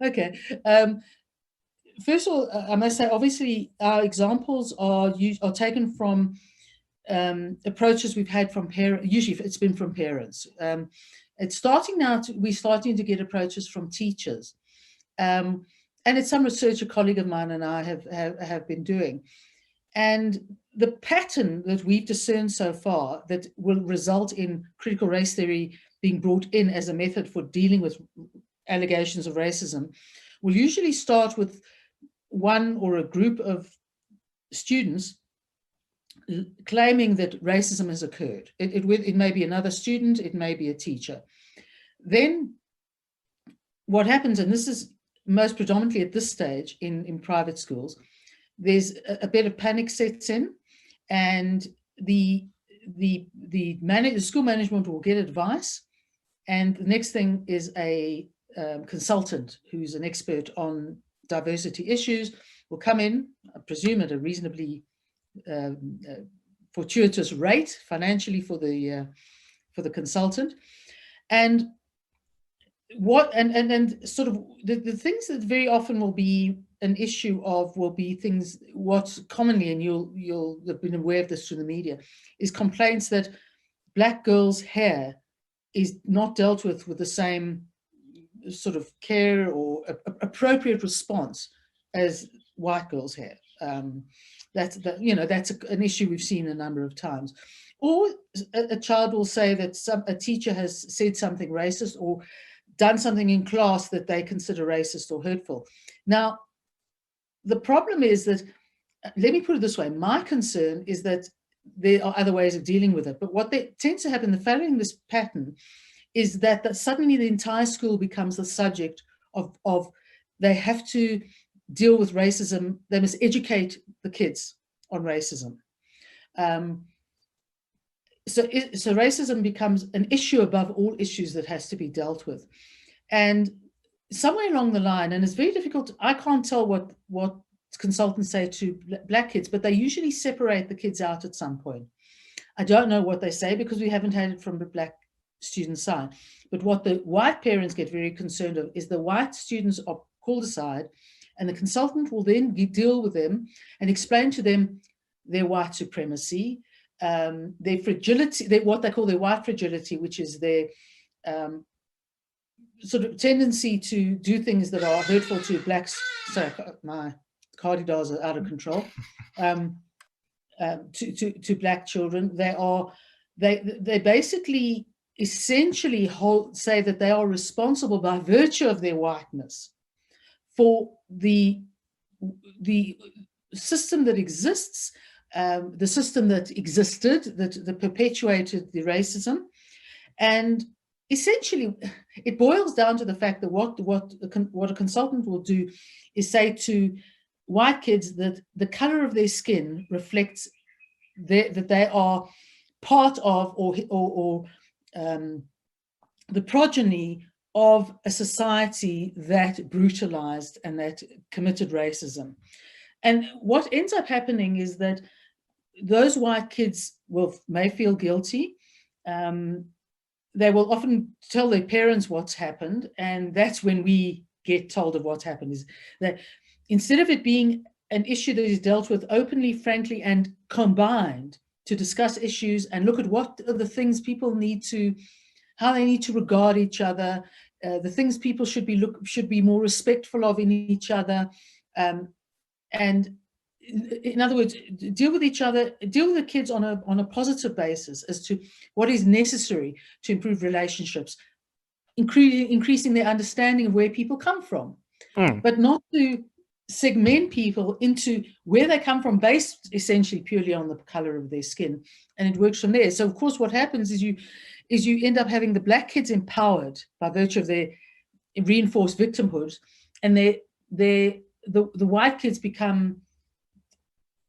Okay. First of all, I must say, obviously, our examples are taken from approaches we've had from parents. Usually, it's been from parents. It's starting now. We're starting to get approaches from teachers, and it's some research a colleague of mine and I have been doing. And the pattern that we've discerned so far that will result in critical race theory being brought in as a method for dealing with allegations of racism will usually start with one or a group of students claiming that racism has occurred. It may be another student, it may be a teacher. Then what happens, and this is most predominantly at this stage in private schools, there's a bit of panic sets in, and the school management will get advice, and the next thing is a consultant who's an expert on diversity issues will come in, I presume at a reasonably fortuitous rate financially for the consultant, and sort of the things that very often will be an issue of will be things what's commonly, and you'll have been aware of this through the media, is complaints that Black girls' hair is not dealt with the same sort of care or appropriate response as white girls' hair. That's an issue we've seen a number of times. Or a child will say that a teacher has said something racist or done something in class that they consider racist or hurtful. Now, the problem is that, let me put it this way, my concern is that there are other ways of dealing with it. But what tends to happen, following this pattern, is that suddenly the entire school becomes the subject of they have to deal with racism. They must educate the kids on racism. So racism becomes an issue above all issues that has to be dealt with. And somewhere along the line, and it's very difficult, I can't tell what consultants say to Black kids, but they usually separate the kids out at some point. I don't know what they say because we haven't had it from the Black student side. But what the white parents get very concerned of is the white students are called aside, and the consultant will then deal with them and explain to them their white supremacy, their fragility, what they call their white fragility, which is their sort of tendency to do things that are hurtful to Blacks. Sorry, my cardidas are out of control. To Black children, they basically essentially say that they are responsible by virtue of their whiteness for the system that exists, the system that existed, that perpetuated the racism. And essentially, it boils down to the fact that what a consultant will do is say to white kids that the color of their skin reflects that they are part of or the progeny of a society that brutalized and that committed racism. And what ends up happening is that those white kids may feel guilty. They will often tell their parents what's happened, and that's when we get told of what's happened, is that instead of it being an issue that is dealt with openly, frankly, and combined to discuss issues and look at what are the things people how they need to regard each other, the things people should be more respectful of in each other, and in other words, deal with each other, deal with the kids on a positive basis as to what is necessary to improve relationships, increasing their understanding of where people come from, but not to segment people into where they come from based essentially purely on the color of their skin, and it works from there. So of course what happens is you end up having the Black kids empowered by virtue of their reinforced victimhood, and the white kids become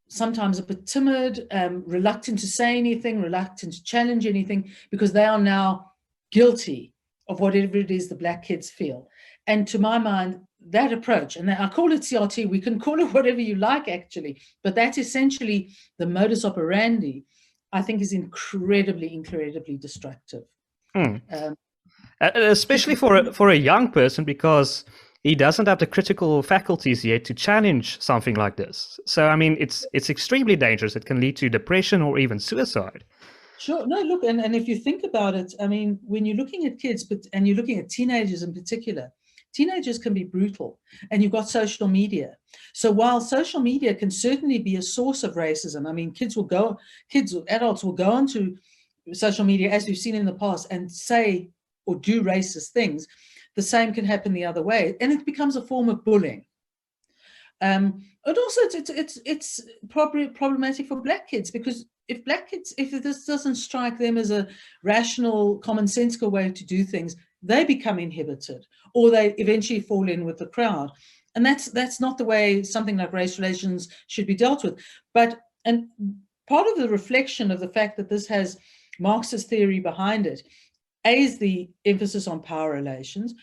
sometimes a bit timid, reluctant to say anything, reluctant to challenge anything, because they are now guilty of whatever it is the Black kids feel. And to my mind, that approach, and I call it CRT, we can call it whatever you like actually, but that's essentially the modus operandi, I think is incredibly, incredibly destructive. Especially for a young person, because he doesn't have the critical faculties yet to challenge something like this. So, I mean, it's extremely dangerous. It can lead to depression or even suicide. Sure. No, look, and if you think about it, I mean, when you're looking at kids, and you're looking at teenagers in particular, teenagers can be brutal, and you've got social media. So while social media can certainly be a source of racism, I mean, adults will go onto social media, as we've seen in the past, and say or do racist things. The same can happen the other way, and it becomes a form of bullying. And also, it's probably problematic for Black kids, because if this doesn't strike them as a rational, commonsensical way to do things, they become inhibited, or they eventually fall in with the crowd. And that's not the way something like race relations should be dealt with. And part of the reflection of the fact that this has Marxist theory behind it, A, is the emphasis on power relations,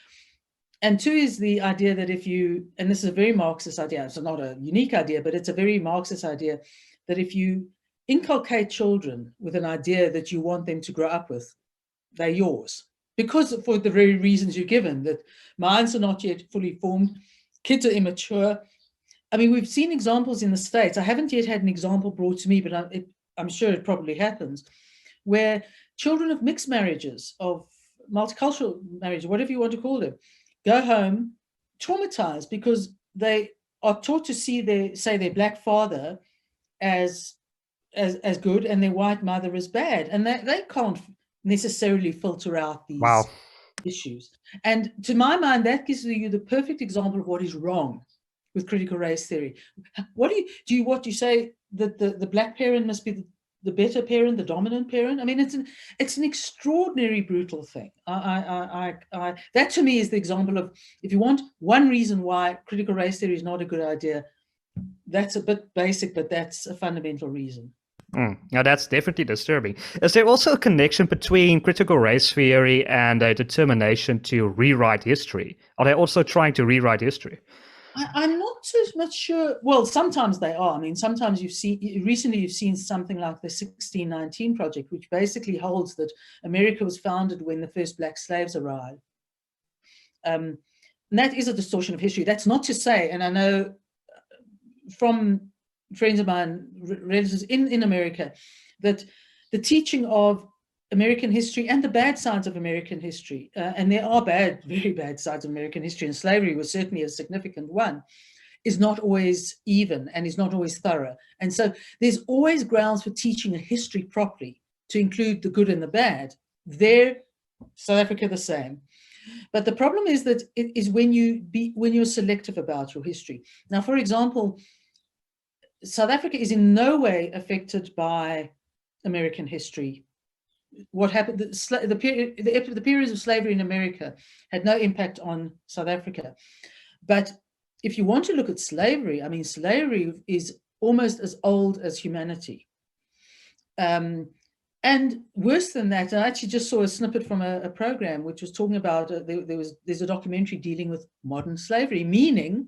and two is the idea that and this is a very Marxist idea, it's not a unique idea, but it's a very Marxist idea, that if you inculcate children with an idea that you want them to grow up with, they're yours. Because for the very reasons you've given, that minds are not yet fully formed, kids are immature. I mean, we've seen examples in the States. I haven't yet had an example brought to me, but I'm sure it probably happens, where children of mixed marriages, of multicultural marriage, whatever you want to call them, go home traumatized because they are taught to see their Black father as good and their white mother as bad, and they can't necessarily filter out Wow. these issues. And to my mind, that gives you the perfect example of what is wrong with critical race theory. What do you say that the Black parent must be the better parent, the dominant parent? I mean, it's an extraordinary brutal thing. That to me is the example of, if you want one reason why critical race theory is not a good idea, that's a bit basic, but that's a fundamental reason. Now, that's definitely disturbing. Is there also a connection between critical race theory and a determination to rewrite history? Are they also trying to rewrite history? I'm not so much sure. Well, sometimes they are. I mean, sometimes recently you've seen something like the 1619 Project, which basically holds that America was founded when the first Black slaves arrived. And that is a distortion of history. That's not to say, and I know from friends of mine, relatives in America, that the teaching of American history and the bad sides of American history, and there are very bad sides of American history, and slavery was certainly a significant one, is not always even and is not always thorough. And so there's always grounds for teaching a history properly to include the good and the bad. There, South Africa, the same. But the problem is that it is when you're selective about your history. Now, for example, South Africa is in no way affected by American history. What happened, the periods of slavery in America had no impact on South Africa. But if you want to look at slavery, I mean, slavery is almost as old as humanity. And worse than that, I actually just saw a snippet from a program which was talking about, there's a documentary dealing with modern slavery, meaning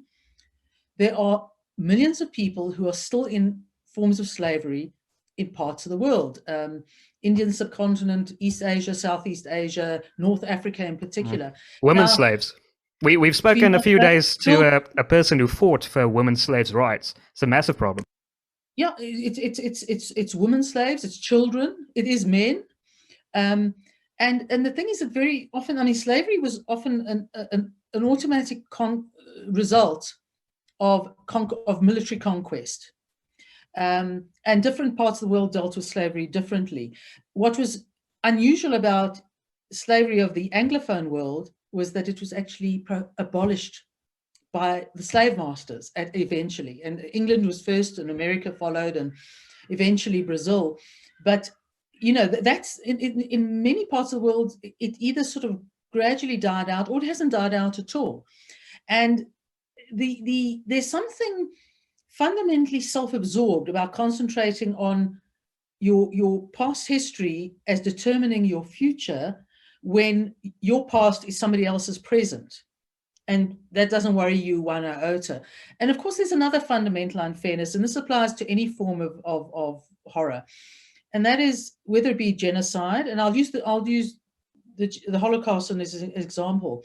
there are millions of people who are still in forms of slavery in parts of the world. Indian subcontinent, East Asia, Southeast Asia, North Africa in particular. Women slaves. We've spoken a few days to a person who fought for women slaves' rights. It's a massive problem. Yeah, it's women slaves, it's children, it is men. And the thing is that very often, I mean, slavery was often an automatic result of military conquest. And different parts of the world dealt with slavery differently. What was unusual about slavery of the Anglophone world was that it was actually abolished by the slave masters eventually. And England was first, and America followed, and eventually Brazil. But, you know, that's in many parts of the world, it either sort of gradually died out or it hasn't died out at all. And there's something fundamentally self-absorbed about concentrating on your past history as determining your future when your past is somebody else's present. And that doesn't worry you one iota. And of course, there's another fundamental unfairness, and this applies to any form of horror. And that is whether it be genocide, and I'll use the Holocaust as an example.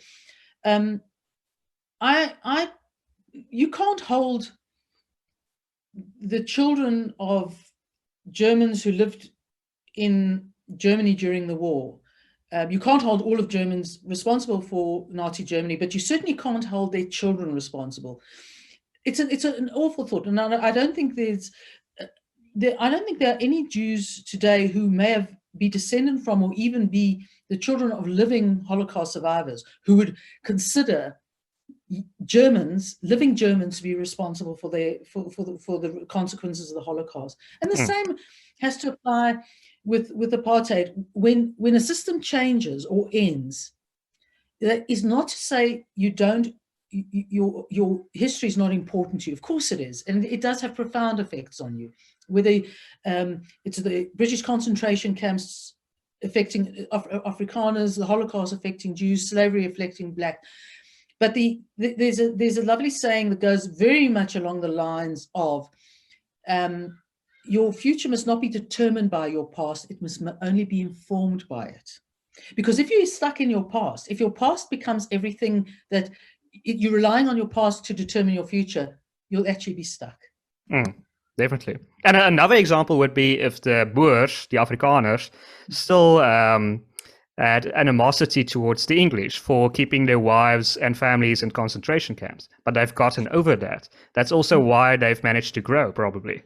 you can't hold the children of Germans who lived in Germany during the war. You can't hold all of Germans responsible for Nazi Germany, but you certainly can't hold their children responsible. It's an awful thought, and I don't think there are any Jews today who may be descendant from or even be the children of living Holocaust survivors who would consider living Germans to be responsible for the consequences of the Holocaust. And the same has to apply with apartheid. When a system changes or ends, that is not to say your history is not important to you. Of course it is, and it does have profound effects on you. Whether it's the British concentration camps affecting Afrikaners, the Holocaust affecting Jews, slavery affecting Black. But there's a lovely saying that goes very much along the lines of your future must not be determined by your past, it must only be informed by it. Because if you're stuck in your past, if your past becomes everything that you're relying on your past to determine your future, you'll actually be stuck. Definitely. And another example would be if the Boers, the Afrikaners, still had animosity towards the English for keeping their wives and families in concentration camps. But they've gotten over that. That's also why they've managed to grow, probably.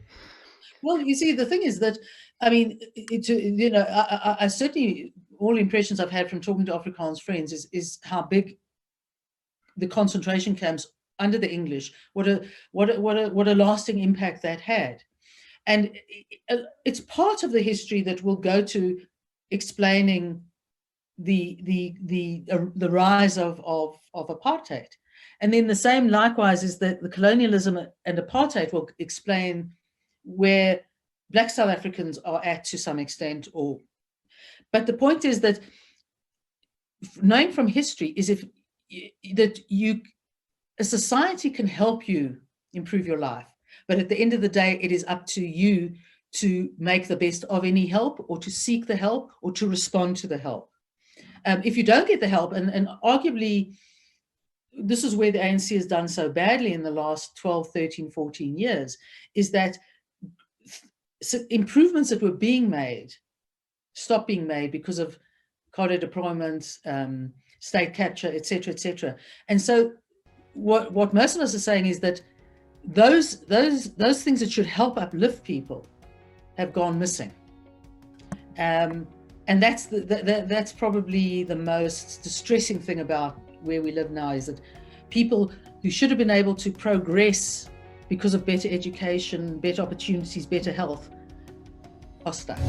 Well, you see, the thing is that, I mean, I certainly, all impressions I've had from talking to Afrikaans friends is how big the concentration camps under the English, what a lasting impact that had. And it's part of the history that will go to explaining the rise of apartheid. And then the same likewise is that the colonialism and apartheid will explain where Black South Africans are at to some extent. But the point is that knowing from history is a society can help you improve your life, but at the end of the day, it is up to you to make the best of any help, or to seek the help, or to respond to the help. If you don't get the help, and arguably this is where the ANC has done so badly in the last 12, 13, 14 years, is that improvements that were being made stopped being made because of cadre deployment, state capture, etc., etc. And so what most of us are saying is that those things that should help uplift people have gone missing. And that's probably the most distressing thing about where we live now, is that people who should have been able to progress because of better education, better opportunities, better health, are stuck.